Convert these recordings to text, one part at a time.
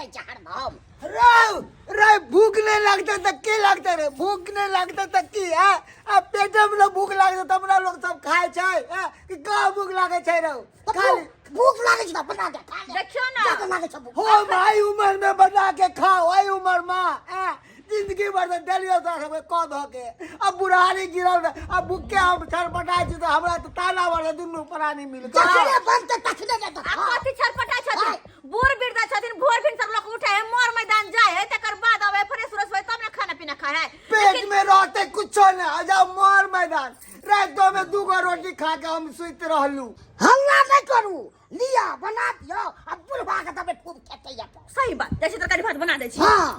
रहे छै हरदम। रे भूख नहीं लगता तो की लगता रे? भूख नहीं लगता तो की है? अब पेटे में भूख लगता तो अपना लोग सब खाए छै कि का भूख लागे छै रे? खाली भूख लागे छै त बना के खा ले। देखियो ना ज्यादा लागे छै भूख। हो भाई उम्र में बना के खाओ, वही उम्र में जिंदगी भर से डलियो तो सब कौ धो के अब बुढ़ारी गिरल अब भूखे हम छटपटाई छी तो हमरा तो ताला वाले दुनू प्राणी मिल गए। जखने बनते तखने ने तो आ खा। कथी छटपटाई छथिन? बूढ़ वृद्ध छथिन, भोर फिर सब लोग उठे है, मोर मैदान जाए है, तकर बाद आवे फ्रेश व्रेश होए तब ना खाना पीना खाए है। पेट में रहते कुछो नहीं, जब मोर मैदान रातों में 2 गो रोटी खा के हम सुत रहलू। हल्ला नहीं करू, लिया बना दियो, अब बुढ़वा के तबे खूब खेते या। सही बात, जैसे तरकारी भात बना दे छी। हाँ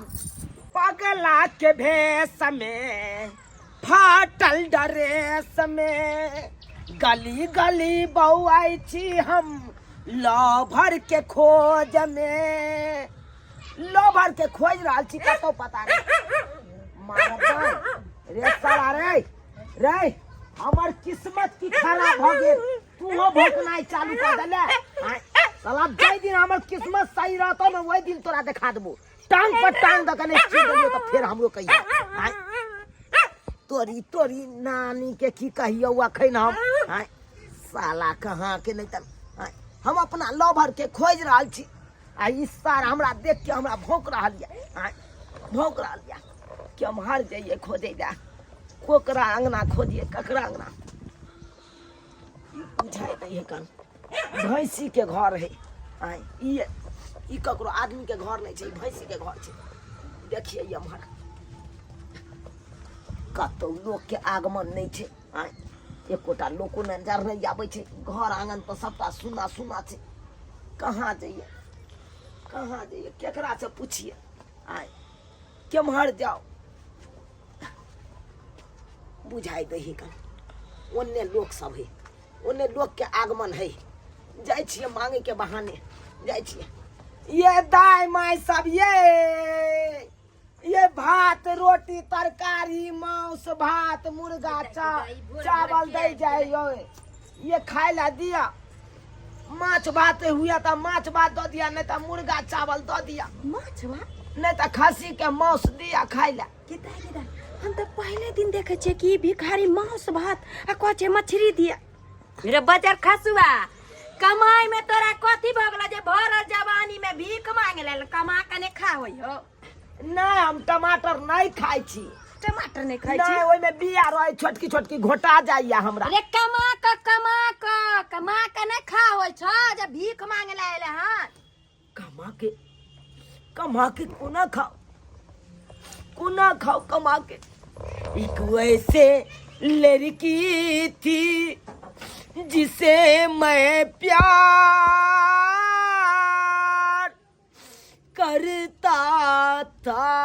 पगला के भेष में फाटल ड्रेस में गली गली बौआई छी हम लभर के खोज में। लभर के खोज रहा छी कतो पता नहीं मारत रे साला रे हमर किस्मत की खराब भ गेल। तूहो भोकनाई चालू कर देले साला। जै दिन हमर किस्मत सही रहतो न वही दिन तोरा दिखा देबो। टांग पर टांग दकने छीन देलियो तो फिर हमरो कहियो तोरी नानी के की कहियो अखन हम साला कहाँ के नहीं त हम अपना लवर के खोज रहल छी आ ई सार हमरा देख के हमरा भौंक रहल या कि हम हार जाइए खोजे जा कोकरा अंगना खोजिए ककरा अंगना बुझाई नहीं है कन भैंसी के घर है ई ककरो आदमी के घर नहीं छै, भैंसी के घर छै। देखिए हमारा कतौ लोग के आगमन नहीं छै एकोटा लोको नजर नहीं आबै छै। घर आंगन तो सबटा सुना सुना छै। कहाँ जाइए केकरा से पूछिए केम्हर जाओ बुझाई दही कन ओन्ने लोग सब है, ओन्ने लोग के आगमन है। जाय छिए मांगे के बहाने जाय छिए। ये दाई माई सब ये भात रोटी तरकारी मांस भात मुर्गा चावल दे जाइयो, ये खाए ला दिया। माछ भात हुआ तो माछ भात दो दिया, नहीं तो मुर्गा चावल दो दिया। माछ भात नहीं तो खस्सी के मांस दिया खाए ला। किता हम तो पहले दिन देखे छे कि भिखारी मांस भात आ कचे मछली दिया। मेरे बजर खसुआ कमाई में तोरा कथी भगला जे भरल जवानी में भीख मांगे ले कमा के ने खा होई हो? नहीं हम टमाटर नहीं खाई छी। टमाटर नहीं खाई छी? नहीं ओय में बिया रहे छोटकी छोटकी घोटा जाइया हमरा। अरे कमा के ने खा होई छ जे भीख मांगे ले आइले हां। कमा के कोना खाओ कमा के। एक वैसे लड़की थी जिसे मैं प्यार करता था।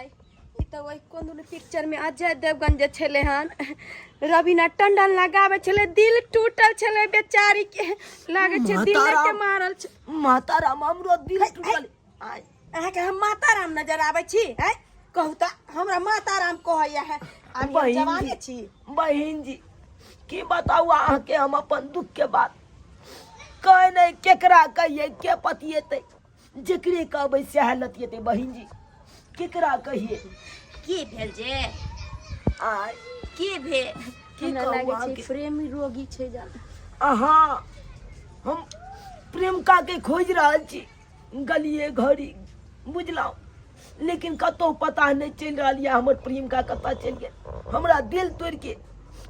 ई तो वही कोन पिक्चर में अजय देवगन जे छले हन रवीना टंडन लगावे छले, दिल टूटल छले बेचारी के, लागे छे दिल के मारल छ। माता राम हमरो दिल टूटल। अहाँ के हम माता राम नजर आवे छी है? कहू त हमरा माता राम कहैया है। हम जवाने छी। बहिन जी की बताऊ अहाँ के हम अपन दुख के बात कह नहीं केकरा कहिए के पतिएते जेकरे कहबै से हालत येते। बहिन जी केकरा कहिए की भेल जे आय की भेल? की हमरा कहू लागे छै प्रेमी रोगी छै जान। अहाँ हम प्रेमिका के खोज रहल छी गलिए घड़ी बुझलौ, लेकिन कतौ पता नहीं चल रहा है हमर प्रेमिका कतऽ चल गेल। हमरा दिल तोड़ के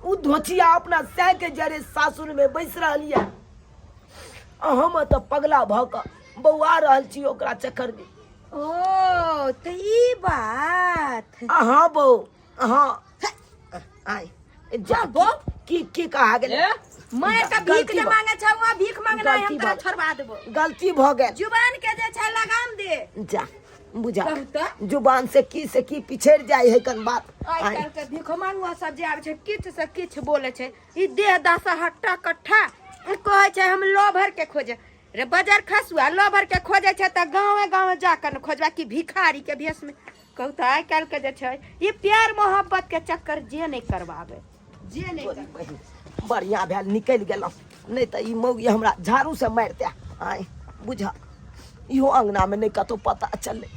उ धोचिया अपना सह के जरे सासुर में बैस रही है। हम तो पगला भ क बौआ रहल छी ओकरा चक्कर में। ओ तो ई बात। हाँ बो हाँ आय जा बो की कहा गेल? मैं त भीख जे मांगे छौ भीख मांगना हम तोरा छोड़वा देबो। गलती भ गेल। जुबान के जे छै लगाम दे जा बुझा कहू जुबान से की पिछड़ जाए है कन बात। आइ काल्हि के भीख मांगवा सब जे आबै छै किछ से किछ बोले छै। ई देह दासा हट्टा कट्ठा कहै छै हम लोभर के खोजे रे बाजार खसुआ लोभर के खोजे छै त गांवे जाकर न खोजबा की भिखारी के भेष में। कहू त आइ काल्हि के जे छै ई प्यार मोहब्बत के चक्कर जे नहीं करवावे जे नहीं बढ़िया भेल निकल गेलौ, नहीं तो ई मौगी हमरा झाड़ू से मारते। आय बुझा इहो अंगना में नहीं कतो पता चले।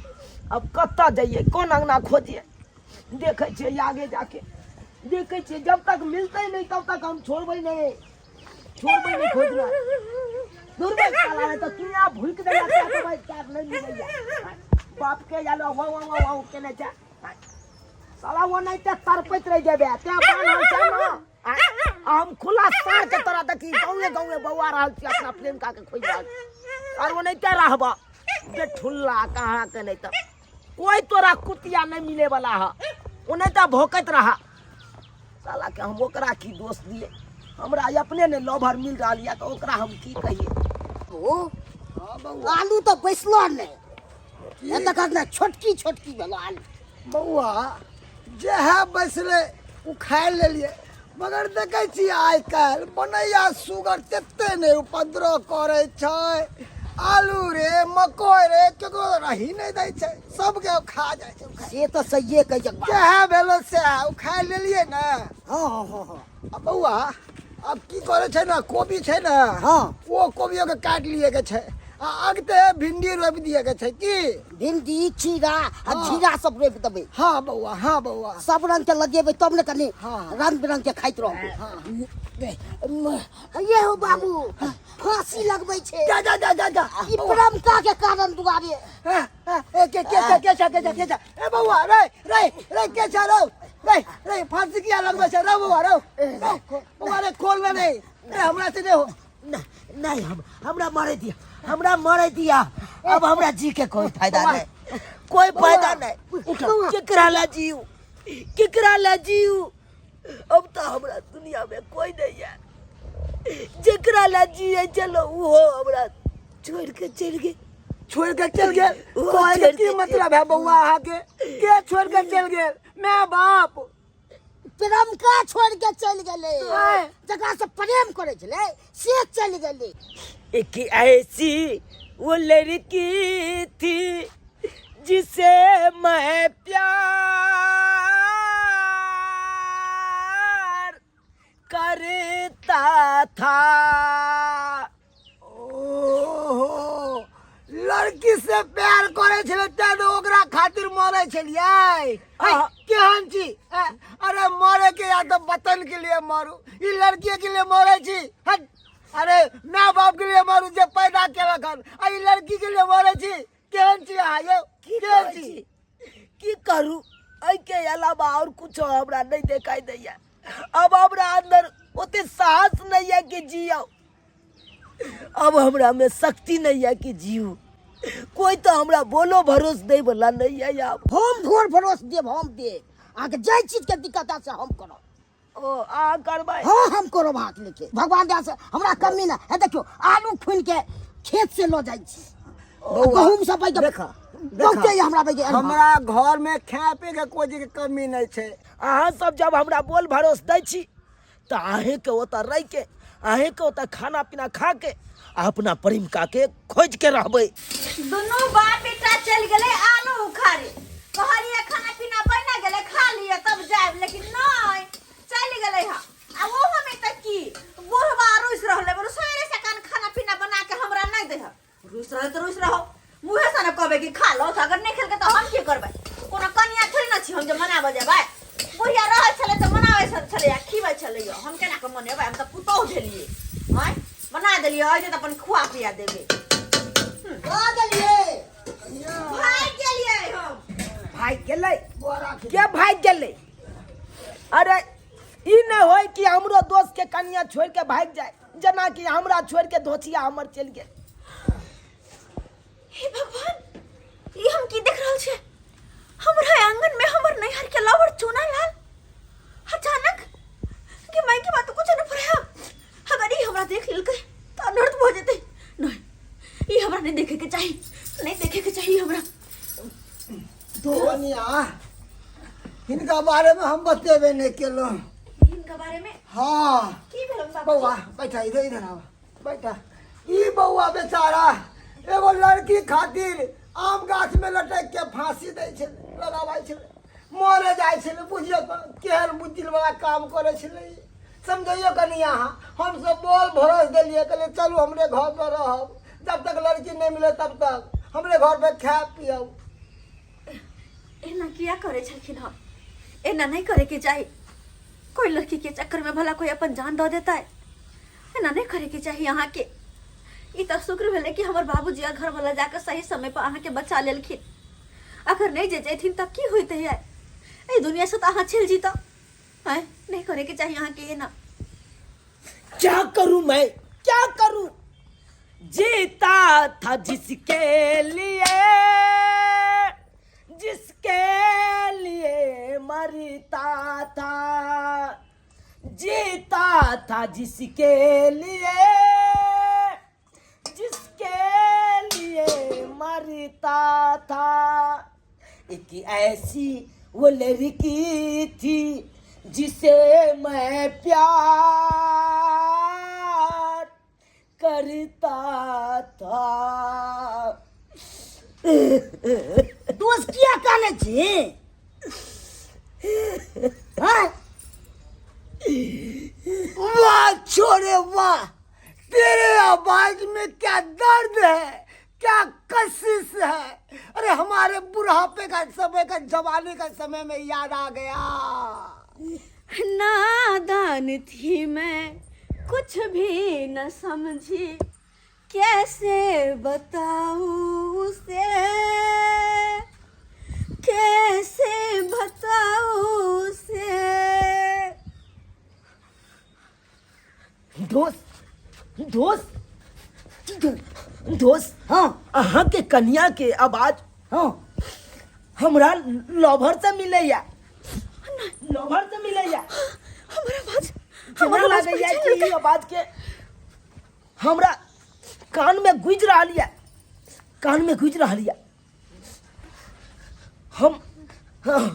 अब कत्ता जाइए, कौन अंगना खोजिए? देखे छे आगे जाके, देखे छे जब तक मिलते नहीं तब तक हम छोड़बे नहीं खोजना। दूर में साला है तो दुनिया भूल के देला क्या तो भाई क्या नहीं मिलेगा। बाप के जालो वाओ केने जा साला वो नहीं ते तरपत रह जेबे ते बान छ न। हम खुला सार के तरह देखी गाँव बउआ रहल छी अपना प्रेम का के खोज रहल और वो नहीं ते रहबा बे ठुल्ला कहाँ के नहीं त कोई तोरा कुतिया नहीं मिले वाला है। वो नहीं तो भोकत रहा साला के हम ओकरा की दोष दिए, हमरा अपने ने लोभर मिल रहा लिया तो ओकरा हम की कहिए। ओ आलू तो बैसलो नहीं, ये तक ना छोटकी भेलो आलू। बउआ जे है बैसले उ खाए ले लिए, मगर देखे छी आइ काल बनैया सुगर तेते नहीं उपद्रव करे छै। आलू रे मकई रे केकरो रही नहीं दै छै, सबके खा जाय छै। से तो सही कह जक जे है भेलो से उ खाए लेलिए ना। हाँ। अब बउआ अब की करे छै ना, कोबी छै ना, हाँ वो कोबियो के काट लिए के छै आ अगते भिंडी रोप दिए के छै। की भिंडी खीरा आ हाँ। जीरा सब रोप देबे। हाँ बउआ सब रंग के लगेबे तब ने कनी हाँ। रंग बिरंग के खाइत रहबे। ये हो बाबू फांसी लगबै छे जा ई प्रेमका के कारण दुआरे। के ए बउआ रे के छ रे फांसी किया लगबे छ रे बउआ रे बउआ रे खोल नहीं रे हमरा से नहीं हो नहीं हमरा मारे दिया अब हमरा जी के कोई फायदा नहीं, कोई फायदा नहीं। केकरा ला जीव अब तो हमरा दुनिया में कोई नहीं है। जेकरा ला जिए चलो वो हमरा छोड़ के चल गए। कोई के की मतलब है बउआ आहा के छोड़ के चल गेल? मैं बाप प्रेमका छोड़ के चल गेले, जकरा से प्रेम करे छले से चल गेले। एक ऐसी वो लड़की थी जिसे मैं प्यार करता था। ओहो लड़की से प्यार करे छले त ओकरा खातिर मरे छलिए। हाँ। केहन छी? अरे मरे के या तो वतन के लिए मारू, ई लड़की के लिए मरे छी। हट अरे माँ बाप के लिए मारू जे पैदा केलक हन, आ ई लड़की के लिए मरे छी। केहन छी अहाँ यौ? केहन छी? की करूं ऐ के अलावा और कुछ हमरा नहीं दिखाई दैया। अब हमरा अंदर ओते साहस नहीं है कि जियो, अब हमरा में शक्ति नहीं है कि जीव। कोई तो हमरा बोलो भरोस दे वाला नहीं है यार। हम भोर भरोस देब, हम देब आके जे चीज के दिक्कत है से हम करो। ओ आ करबाई। हाँ हम करो हाथ लेके भगवान दया से हमरा कमी ना है। देखियो आलू खुन के खेत से लो जाई छी, गहूम सब भाई बहुते हमरा भाई हमरा घर में खाए पे के कोई के कमी नहीं छै। अहाँ सब जब हमरा बोल भरोस दै छी तो अहे के ओता रह के अहे के ओता खाना पीना खा के अपना प्रेमिका के खोज के रहबै। दोनों बाप बेटा चल गेले आलू उखाड़े, कहलिए खाना पीना बना गेले खा लिए तब जाब, लेकिन नहीं चल गेले हा। आ वो हमें तक की बुढ़वा रुस रहले, रुसरे से कान खाना पीना बना के हमरा नहीं दे हा। रुस रहे तो रुस रहो, मुहे से न कहबे कि खा लो, अगर नहीं खेल के तो हम की करबे? कोनो कनिया थोड़ी न छी हम जे मना बजे भाई। बुढ़िया रहे छले तो मनावे छले, खीवे छले, हम केना के मनेबे? हम तो पुतौ देलिए हैं, बना देलिए आज तो अपन खुआ पिया देबे। आ गेलिए भाग गेलिए हम। भाग गेलै के भाग गेलै? अरे ई नहीं होय कि हमरो दोस्त के कनिया छोड़ के भाग जाए, जना कि हमरा छोड़ के धोचिया हमर चल गेल। हे भगवान, ये हम की देख रहल छे? हमरा आंगन में हमर नैहर के लावर चोना लाल अचानक कि मैं की बात कुछ न पड़े। अगर ये हमरा देख लेलकै तो अनर्थ हो जेते। नहीं ये हमरा नहीं देखे के चाहिए, नहीं देखे के चाहिए हमरा। धोनिया इनका बारे में हम बतेबे नहीं केलो। इनका बारे में हाँ की भेल बाबू? बउआ बैठा इधर आओ बैठा। ई बउआ बेचारा एगो लड़की खातिर आम गाछ में लटक के फांसी दै छै, लगाबै छै, मरे जाइ छै। बुझियो केहन बुद्धिल वाला काम करे छै। समझियो कनी अहाँ हम सब बोल भरोस देलिए, कहलिए चलू हमरे घर पर रहब, जब तक लड़की नहीं मिले तब तक हमरे घर पे खाए पियो। एना किया करे छलखिन हम? एना नहीं करे के चाहिए। कोई लड़की के चक्कर में भला कोई अपन जान दे देता है? एना नहीं करे के चाहिए यहाँ के। ई तो शुक्र भेले कि हमर बाबूजी आ घर वाला जाकर सही समय पर अहाँ के बचा लेलखिन। अगर नहीं जे जैथिन तब की होते है? ए दुनिया से तो अहाँ छिल जीता है। नहीं करे के चाहिए यहाँ के। ये ना क्या करूं मैं, क्या करूं? जीता था जिसके लिए मरता था। जीता था जिसके लिए मरता था। एक ऐसी वो लड़की थी जिसे मैं प्यार करता था। दोस्त क्या कहने छी? हाँ? वाह छोरे वाह, तेरे आवाज में क्या दर्द है, क्या कशिश है। अरे हमारे बुढ़ापे का समय का, जवानी का समय में याद आ गया। नादान थी मैं, कुछ भी न समझी, कैसे बताऊं उसे, कैसे बताऊं उसे। दोस्त, हाँ, अहाँ के कन्या के आवाज, हाँ, हमरा लवर से मिलैया। हमारा आवाज कि आवाज के हमरा कान में गुज रहा लिया।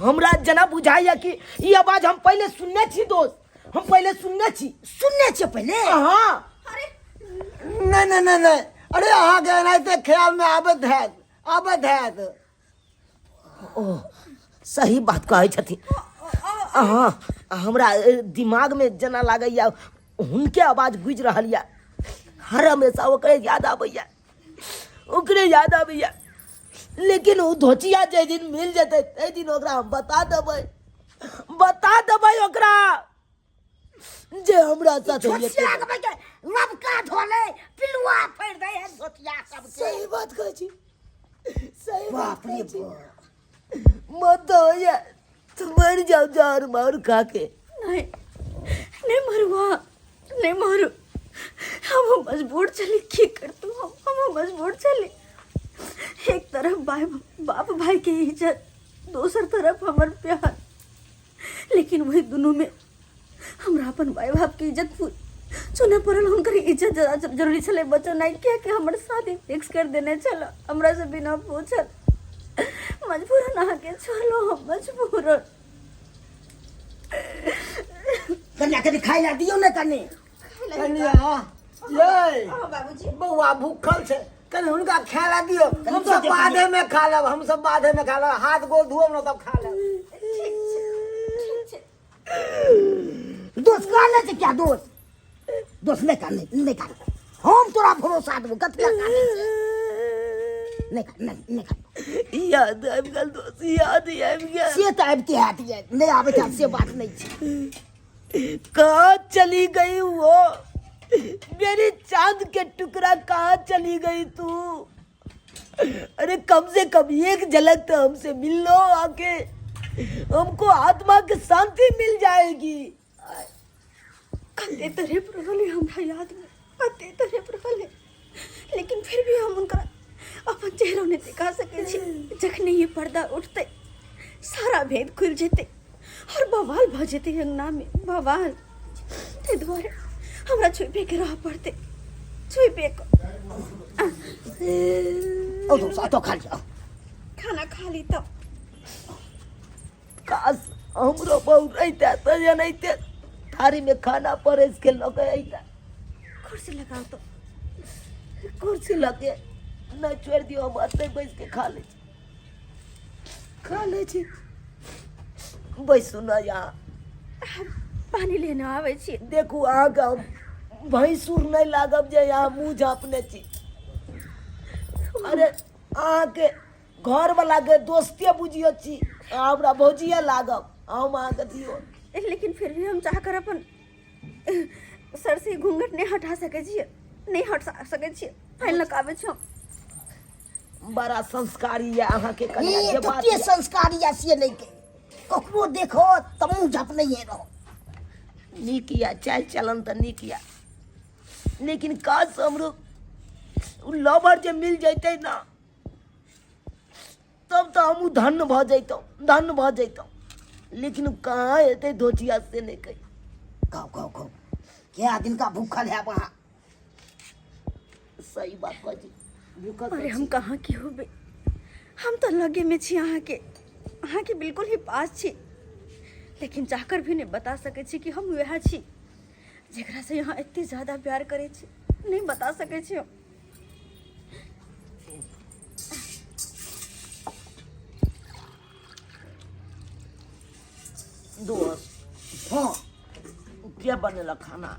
हमरा जना बुझाइया कि ये आवाज हम पहले सुनने छी। दोस्त, हम पहले सुनने छी पहले। हाँ, नहीं, अरे अहाँ के नहीं तो ख्याल में आबत है। ओह, सही बात कहै छथिन। हाँ, हमरा दिमाग में जना लागैया उनके आवाज गुज रहल या। हर हमेशा ओकरे याद आबैया। लेकिन वो धोचिया जे दिन मिल जते ते दिन ओकरा हम बता देबै ओकरा जे हमरा साथ होइए। लबका धोले पिलुआ फेर दे है धोतिया सब। सही बात कहै छी, सही बात बाप रे कहै छी। मत होइए तो मर जाओ जार मार खा के। नहीं मरुआ, नहीं मारू। हम मजबूर चले, की कर तू? हम मजबूर चले। एक तरफ बाप भाई की इज्जत, दूसर तरफ हमार प्यार। लेकिन वही दोनों में हमरा अपन भाई बाप की इज्जत चुने पड़ल। उनकर इज्जत ज्यादा जरूरी चले। बच्चों नहीं क्या कि हमारे शादी फिक्स कर देने चलो, हमरा से बिना पूछल। मजबूरन आके चलो, हम मजबूरन। कन्या के खाई ला दियो ना कन्या। ये बाबूजी बउआ भूखल छे, कल उनका खाला दियो। हम सब बाधे में खा लेब। हाथ गोड़ धोब ना तब खा लेब। दोस्त कहने से क्या? दोस्त नहीं कर। हम तोरा भरोसा देबो। कतला नहीं। याद आबि गेल दोस्त, याद आबि गेल। से तो आबते है, नहीं आबे था से बात नहीं छे। कहाँ चली गई वो मेरी चांद के टुकड़ा? कहाँ चली गई तू? अरे कम से कम एक झलक तो हमसे मिल लो आके, हमको आत्मा की शांति मिल जाएगी। कते तरह प्रभले हमरा याद में, कते तरह प्रभले। लेकिन फिर भी हम उनका अपन चेहरा नहीं दिखा सके छी। जखने ये पर्दा उठते सारा भेद खुल जेते और बवाल भ जेते अंगना में, बवाल। ते द्वारे हमरा छुपे के रह पड़ते, छुपे को। ओ दोस्त तो खा जाओ। खाना खा ली तो काश हमरो बहू रहते तो जनैते थारी में खाना परेस के लगे अइता। कुर्सी लगाओ तो। कुर्सी लगे नहीं छोड़ दियो, हम अते बैस के खा ले छी। बैसू ना यहाँ, पानी लेने आवे छी। देखू आगा भैंसुर नहीं लागब जे यहाँ मुँह झाँपने छी। अरे अहाँके घर वाला के दोस्ते बुझियो छी हमरा भौजिया लागब हम अहाँके दियो। लेकिन फिर भी हम चाह कर अपन सर से घूंघट नहीं हटा सके छियै, नहीं हट सके छियै, फैल नकाबे छी हम। बड़ा संस्कारी है अहाँके कन्या ये जे तो बात के संस्कारी या से नहीं के ककरो देखो तमु झप नहीं है रहो। नीक या चाल चलन तो नीक या, लेकिन काज हमरो लवर जे मिल जैते ना तब तो हम धन्य भ जैतौ, लेकिन कहाँ एते धोचिया से नहीं कही। खाओ क्या दिन का भूखल है वहाँ। सही बात बाजी भूखल अरे हम कहाँ की होबे, हम तो लगे में छी अहाँ के बिल्कुल ही पास छी, लेकिन चाहकर भी नहीं बता सके छी कि हम वह छी जेकरा से यहाँ इतनी ज्यादा प्यार करे छी, नहीं बता सके छी हम। दोस्त हाँ क्या बनेला खाना?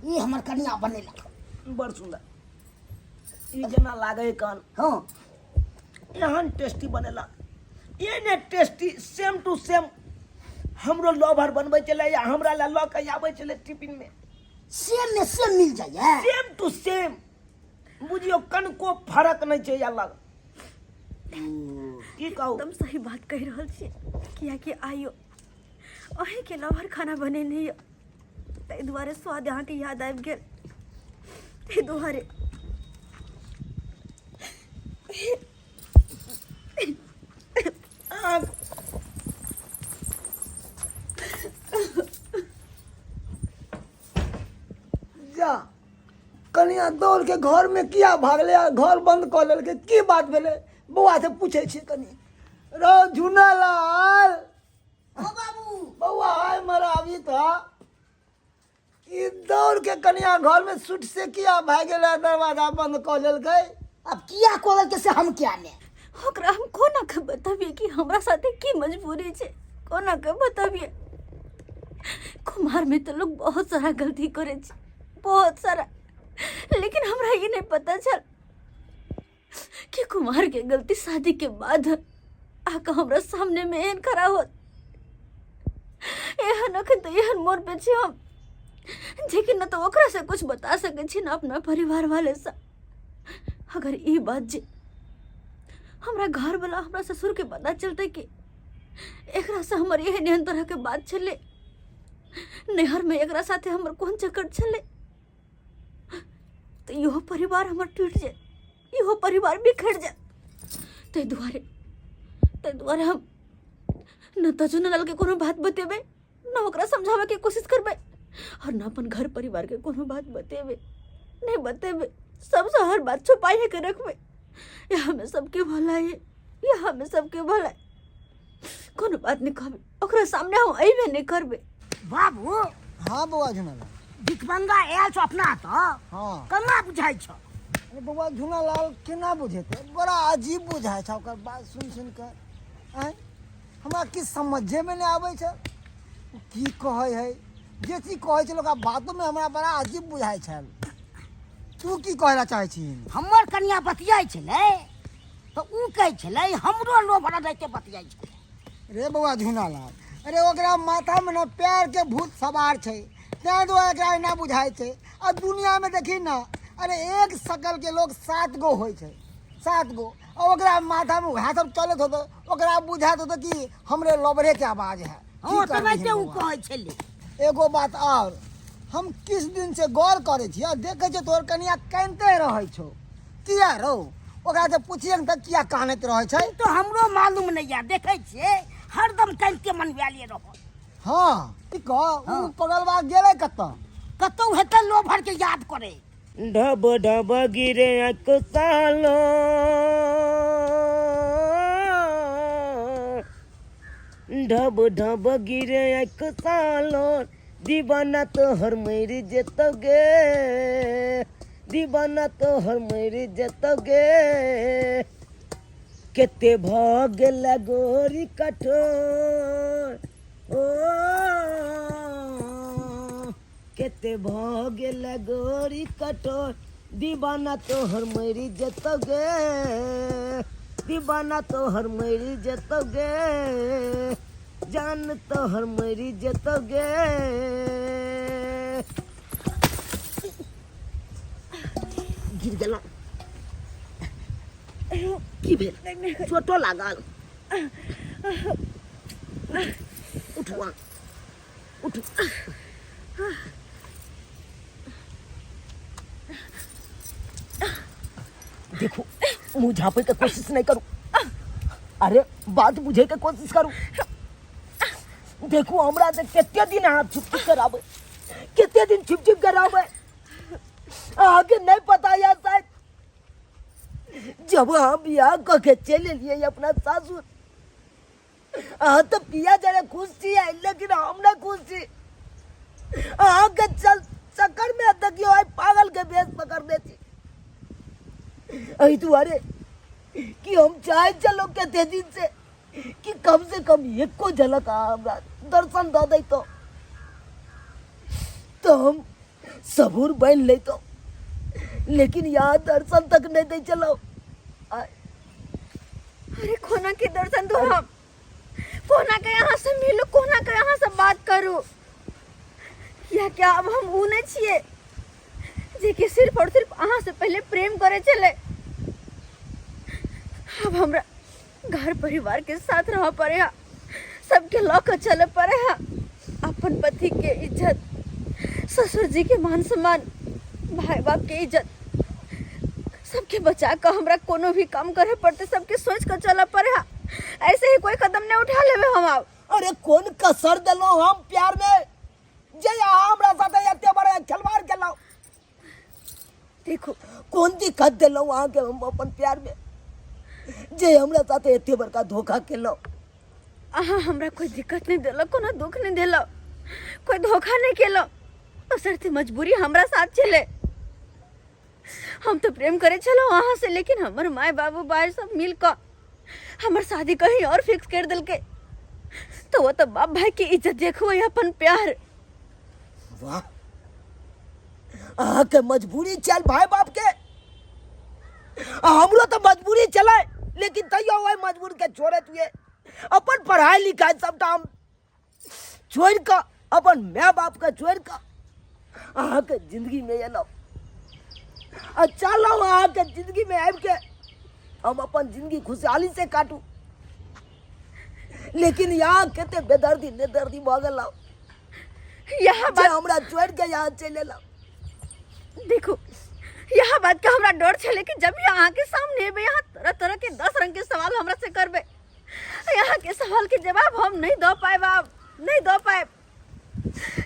ये हमर कन्या बनेला। बड़ सुंदर ये जना लागे कान हाँ एहन टेस्टी बनेला, ये ने टेस्टी सेम टू सेम हमरो लवर बनबै चले या हमरा ला ल के आबै चले टिफिन में सेम में सेम मिल जाए। सेम टू सेम बुझियो कनको फर्क नहीं छै या लग की कहू। एकदम सही बात कह रहल छी, किया कि आइयो अहीं के लवर खाना बने नहीं ताहि दुआरे स्वाद यहाँ के याद आबि गेल। ताहि दुआरे जा कनिया दौड़ के घर में किया भागले, घर बंद कर लेलके की बात भेले बौआ से पूछे छी कनी। रो झुनालाल ओ बाबू बौआ आय मरा अभी था ई दौड़ के कनिया घर में सुट से किया भाग गेले, दरवाजा बंद कर लेलके। अब किया कोल के से हम क्या ने ओकरा हम कोना के बताबिए कि हमरा साथे की मजबूरी छै, कोना के बताबिए। कुमार में तो लोग बहुत सारा गलती करे छै, बहुत सारा, लेकिन हमरा ये नहीं पता चल कि कुमार के गलती शादी के बाद आका हमरा सामने में एहन खड़ा होत। एहन अखन तो एहन मोर पे छी हम जेकि न तो ओकरा से कुछ बता सके छी न अपना परिवार वाले से। अगर ई बात जे हमरा घर वाला हमरा ससुर के पता चलते कि एकरा से हमर एहन तरह के बात चले, नहर में एकरा साथे हमर कौन चक्कर चले, तो इहो परिवार हमर टूट जाए, इहो परिवार बिखर जाए। ताहि दुआरे हम न तो चुनलाल के कोनो बात बतेबे, न ओकरा समझावे के कोशिश करबे, और न अपन घर परिवार के कोनो बात बतेबे, नहीं बतेबे, सबसे हर बात छुपाए के रखबे। यहाँ में सबके भला है, यहाँ में सबके भला है, कोनो बात नहीं कहबे, ओकरा सामने हम अइबे नहीं करबे। बाबू हाँ बौआ झुनालाल भिखमंगा आयल छ अपना तो हाँ कना बुझाई छ। अरे बौआ झुनालाल केना बुझेते, बड़ा अजीब बुझाय छ ओकर बात सुन के। आय हमरा किछ समझे में नहीं आबै छ की कहै है, जे चीज कहै छै ओकरा बातों में हमरा बड़ा अजीब बुझाय छल। तू की कहला चाहै छी? हमर कन्या बतियाई छलै तो ऊ कहै छलै हमरो लो भरा दे के बतियाई छलै। रे बौआ झुनालाल, अरे ओकरा माथा में ना प्यार के भूत सवार छै, तें दुआरे एकरा ना बुझाय छै। आ दुनिया में देखी ना, अरे एक शकल के लोग 7 गो होइ छै, 7 गो, और ओकरा माथा में वह सब चलत होतो, ओकरा बुझात होतो कि हमरे लबरे के आवाज है। हां तो वैसे ऊ कहै छलै। एगो बात और, हम किस दिन से गौर करे छी, देखे छ तोर कनिया कानते रहे छो, किया रो? ओकरा से पूछिए न त किया कानत रहे छै? तो हमरो मालूम नहीं है, देखे छिए हरदम कानते मनवालिए रहो। हाँ ठीक है, ऊ पगलवा गेले कतौ हेतै लो भर के याद करे। ढब ढब गिरे अक सालो, ढब ढब गिरे अक सालो, दीवाना तो हर मेरी जतोगे, दीवाना तो हर मेरी जतोगे, केते भाग लगोरी कठोर, ओ केते भाग लगोरी कठोर, दीवाना तो हर मेरी जतोगे, दीवाना तोहर मरी जतोगे, जान तोहर मरी जतोगे। गिर गेलौ की भेल? चोटो लागल? उठवा उठ। देखो मुँह झाँपे के कोशिश नहीं करूं, अरे बात बुझे के कोशिश करूं। देखो हमरा से कितने दिन हाथ छुप करावे, कितने दिन छुप करावे, आगे नहीं पता यार। शायद जब हम बियाह करके चले लिए अपना सासुर, तो पिया जरा खुश थी, लेकिन हम ना खुश थी। आगे चल चक्कर में देखियो आई पागल के भेष पकड़ देती। अही तुम्हारे कि हम चाहे चलो के तेजी से कि कम से कम एक को झलक हमरा दर्शन दे दे तो हम सबूर बन ले तो, लेकिन यहाँ दर्शन तक नहीं दे चलो। अरे कोना के दर्शन दो, हम कोना के यहाँ से मिलो, कोना के यहाँ से बात करो। या क्या अब हम उने छिए जे कि सिर्फ और सिर्फ अहाँ से पहले प्रेम करे चले? अब हमरा घर परिवार के साथ रह पड़े हा, सबके लौक चले पड़े हा। अपन पति के इज्जत, ससुर जी के मान सम्मान, भाई बाप के इज्जत सबके बचा कर हमरा कोनो भी काम करे पड़ते, सबके सोच कर चला पड़े हा। ऐसे ही कोई कदम नहीं उठा लेवे हम। अब अरे कौन कसर दिलो हम प्यार में जे हमरा साथे एते बड़े खिलवाड़ केलो? देखो कौन दिक्कत दिलो वहां के हम अपन प्यार में जे हमरा साथे एते बड़का धोखा केलो? अहाँ हमरा कोई दिक्कत नहीं दिला, कोनो दुख नहीं दिला, कोई धोखा नहीं केलो। असरती मजबूरी हमरा साथ चले। हम तो प्रेम करे चलो वहां से, लेकिन हमर माए बाबू भाई सब मिल कर हमर शादी कहीं और फिक्स कर दिल के। तो वो तो बाप भाई की इज्जत देखो, अपन प्यार। वाह, के मजबूरी चल भाई बाप के, हमरो तो मजबूरी चले, लेकिन तैयो वही मजबूर के छोड़े तुए अपन पढ़ाई लिखाई सब हम छोड़ कर, अपन माँ बाप का छोड़ कर के जिंदगी में ये लो। अच्छा लो के जिंदगी में आब के हम अपन जिंदगी खुशहाली से काटू, लेकिन यहाँ कहते बेदर्दी नेदर्दी भागल लाओ, यहाँ बात हमरा छोड़ के यहाँ चले लो। देखो यहाँ बात का हमरा डर छे, लेकिन जब यहाँ के सामने बे यहाँ तरह तरह के 10 रंग के सवाल हमरा से करबे, यहाँ के सवाल के जवाब हम नहीं दे पाए बाप, नहीं दे पाए।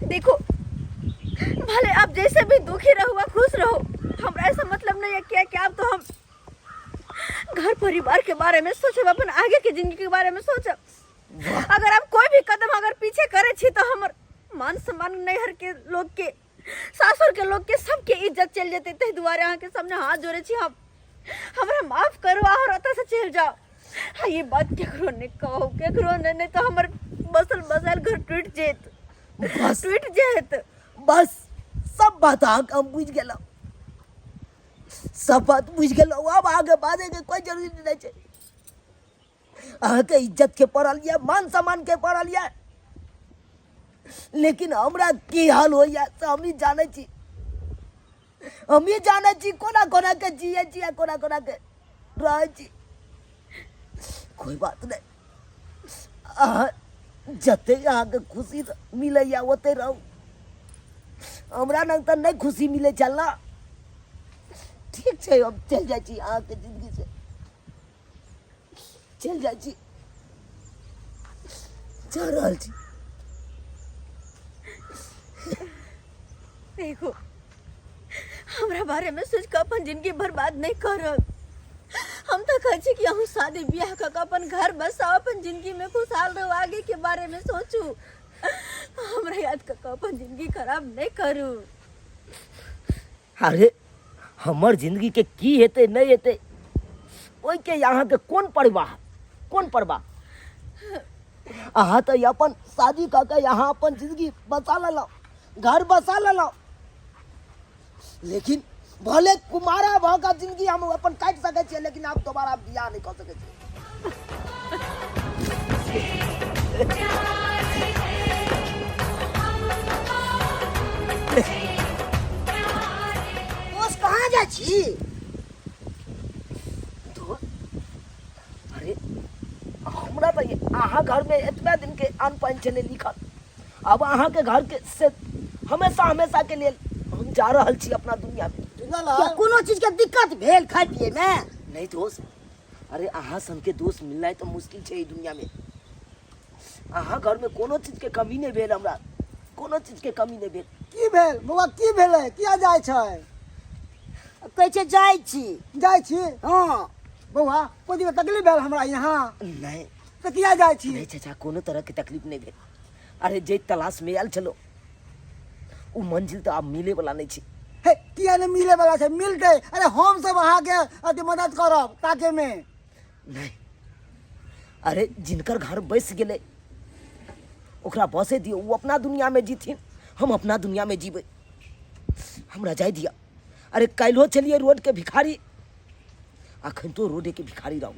देखो भले आप जैसे भी दुखी रहो खुश रहो, हमरा ऐसा मतलब नहीं है कि आप तो हम घर परिवार के बारे में सोचब, अपन आगे की जिंदगी के बारे में सोचब। अगर आप कोई भी कदम अगर पीछे करे छी तो हमर मान सम्मान नैहर के लोग के, सासुर के लोग के, सबके इज्जत चल जेते। ते दुआरे अहाँ के सामने हाथ जोड़े छी हम, हमरा माफ करो और ओतऽ से चल जाओ। हाँ, ये बात केकरो नहीं कहो, केकरो नहीं तो हमर बसल बसल घर टूट जेत, टूट जेत। बस सब बात हम बुझ गेलो, सब बात बुझ गेलो। अब आगे बाजे के कोई जरूरी नहीं है। के इज्जत के पड़ल या मान सम्मान के पड़ल या, लेकिन हमरा की हाल हो या हम ही जाने छी, हम ही जाने छी कोना कोना के जिए छी, कोना कोना के रहे छी। कोई बात नहीं, जते यहाँ के खुशी मिले या ओते रहू। हमरा नंग तो नहीं खुशी मिले चलना, ठीक है अब चल जाए छी यहाँ के जिंदगी से, चल जाए छी, जा रहल छी। देखो हमरा बारे में सोच के अपन जिंदगी बर्बाद नहीं करब। हम तो कहे छी कि हम शादी ब्याह कर अपन घर बसाओ, अपन जिंदगी में खुशहाल रहो, आगे के बारे में सोचू। हमरा याद कर अपन जिंदगी खराब नहीं करू। अरे हमर जिंदगी के की हेते नहीं हेते ओई के यहाँ के कौन परवाह, कौन परवाह। अहाँ तो अपन शादी करके यहाँ अपन जिंदगी बसा लो, घर बसा लो, लेकिन भले कुमारा भऽ कऽ जिंदगी हम अपन काटि सकै छियै, लेकिन आब दोबारा बियाह नहीं कर सकै छियै। दोस्त कहाँ जाइ छी? अरे हमरा तो अहाँ घर में एतबे दिन के अन्न पानि छलै लिखल, अब अहाँ के घर के से हमेशा हमेशा के लिए हम जा रहल छी अपना दुनिया में। क्या कोनो चीज के दिक्कत भेल खाय पिए में? नहीं दोस्त, अरे अहाँ सन के दोस्त मिलना तो मुश्किल है दुनिया में। अहाँ घर में कोनो चीज के कमी नहीं भेल, हमरा कोनो चीज के कमी नहीं भेल। की भेल बौआ, की भेलै, किया जाइ छै? कहै छै जाइ छी। जाइ छी? हाँ बौआ कोई दिक्कत तकलीफ भेल हमरा यहाँ? नहीं तो किया जाइ छी? नहीं चाचा, कोनो तरह के तकलीफ नहीं भेल। अरे जे तलाश में आयल छलो उ मंजिल तो अब मिले वाला नहीं छी। हे किया नहीं मिले वाला छै? मिलते। अरे हम सब अहाँ के अति मदद करब ताके में। नहीं, अरे जिनकर घर बस गेले ओकरा बसे दियो, वो अपना दुनिया में जीथिन, हम अपना दुनिया में जीवे। हमरा जाय दिया। अरे काल्हो चलिए रोड के भिखारी, अखन तो रोडे के भिखारी रहू,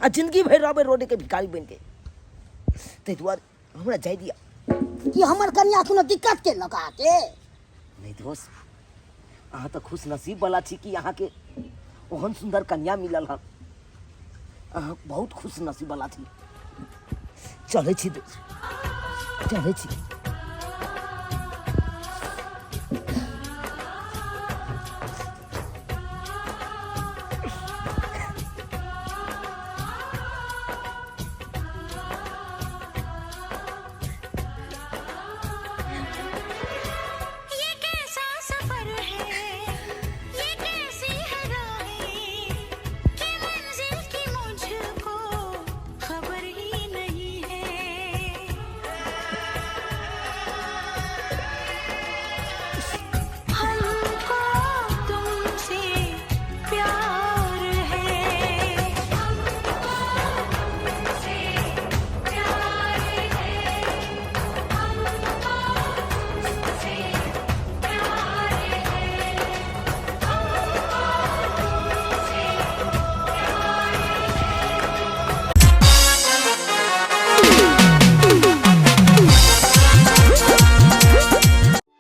आ जिंदगी भर रहबे रोडे के भिखारी बन के। ताहि दुआरे हमरा जाय दिया। कि हमर कन्या कोनो दिक्कत के लगा के? नहीं दोस्त, अहाँ तो खुश नसीब वाला छी कि अहाँ के ओहन सुंदर कन्या मिलल हन। अहाँ बहुत खुश नसीब वाला छी। चले छी दोस्त, चले छी।